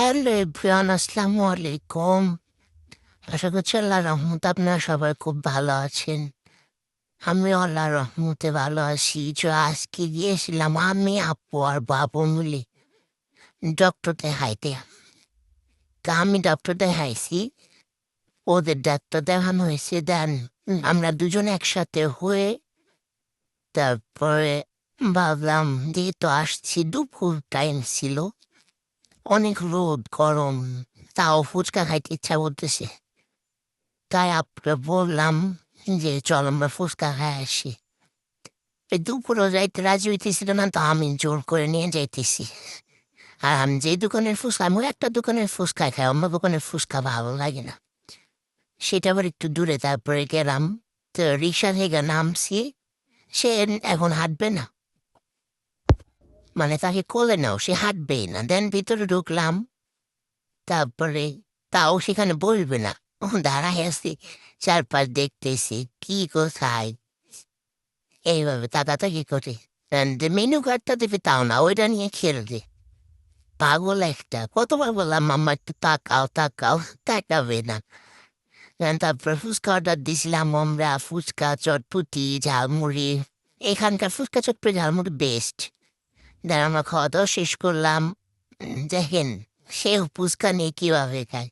Hello everyone, আসসালামু আলাইকুম। আশা করছি আল্লাহর রহমতে আপনারা সবাই খুব ভালো আছেন। আমিও আল্লাহর রহমতে ভালো আছি। আজকে গিয়েছিলাম আমি, আপু আর বাবু মিলে ডক্টর দেখাইতে। আমি ডক্টর দেখাইছি, ওদের ডাক্তার দেখানো হয়েছে। দেন আমরা দুজন একসাথে হয়ে তারপরে ভাবলাম যেহেতু আসছি, দুপুর টাইম ছিল, অনেক রোদ গরম, তাও ফুচকা খাইতে ইচ্ছা করতেছে। তাই আপনাকে বললাম যে চল আমরা ফুচকা খাই আসি। এই দুপুরও যাইতে রাজি হইতেছিল না, তো আমি জোর করে নিয়ে যাইতেছি। আর আমি যে দোকানের ফুচকা, আমি একটা দোকানের ফুচকা খাই, অন্য দোকানের ফুচকা ভালো লাগে না। সেটা আবার একটু দূরে। তারপরে গেলাম, তো রিক্সা থেকে নামছি। সে এখন হাঁটবে না, মানে তাকে কোলে নাও, সে হাঁটবেই না। দেন ভিতরে ঢুকলাম, তারপরে তাও সেখানে বলবে না। দাঁড়ায় আছি, চারপাশ দেখতেছি কি কোথায়, এইভাবে তাকাতাকি করে। মেনু কার্ডটা দেবে তাও না, ওইটা নিয়ে খেলবে। পাগল একটা। কতবার বললাম মাম্মা একটু তাকাও তাকাও, তাকাবে না। তারপর ফুচকা অর্ডার দিছিলাম আমরা, ফুচকা চটপুটি ঝালমুড়ি। এখানকার ফুচকা চটপুটি ঝালমুড়ি বেস্ট। দেন আমরা খাওয়া দাওয়া শেষ করলাম। দেখেন সেও ফুচকা নিয়ে কীভাবে খায়।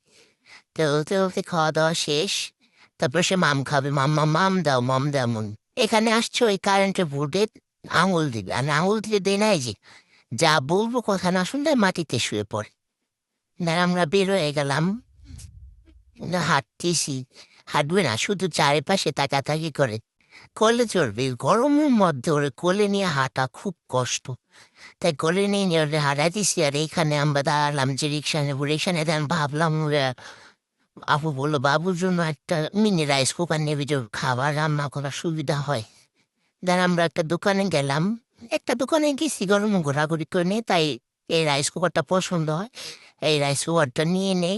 তো ওতে ওতে খাওয়া দাওয়া শেষ। তারপর সে মাম খাবে, মাম্মা মাম দাও মাম দেমন। এখানে আসছে ওই কারেন্টের বোর্ডে আঙুল দিবে, আর আঙুল দিলে দেয় নাই যে যা বলবো কথা না শুনলে মাটিতে শুয়ে পড়ে। না আমরা বের হয়ে গেলাম, না হাঁটতেছি, হাঁটবে না, শুধু চারিপাশে তাকাতাকি করে। কোলে চড়বে, গরমের মধ্যে ওরে কোলে নিয়ে হাঁটা খুব কষ্ট। তাই কোলে নিয়ে ওরে হাঁটাইতেছি। আর এইখানে আমরা দাঁড়ালাম যে রিক্সা নেবো, রিক্সা নিয়ে দেন ভাবলাম আপু বললো বাবুর জন্য একটা মিনি রাইস কুকার নেবে, যে খাবার রান্না করার সুবিধা হয়। দেন আমরা একটা দোকানে গেলাম, একটা দোকানে গেছি গরম ঘোরাঘুরি করে নিয়ে, তাই এই রাইস কুকারটা পছন্দ হয়। এই রাইস কুকারটা নিয়ে নেই।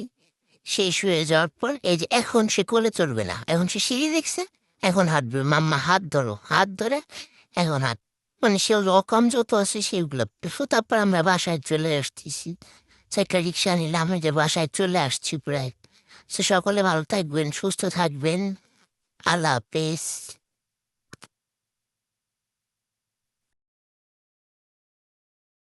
শেষ হয়ে যাওয়ার পর এই যে এখন সে কোলে চড়বে না, এখন সে সিঁড়ি দেখছে, এখন হাঁটবে। মাম্মা হাত ধরো, হাত ধরে এখন হাত, মানে সে রকম যত আছে সেগুলো। তারপর আমরা বাসায় চলে আসতেছি। একটা রিক্সা নিলাম, এই যে বাসায় চলে আসছি প্রায়। সে সকলে ভালো থাকবেন, সুস্থ থাকবেন। আল্লাহ হাফেজ।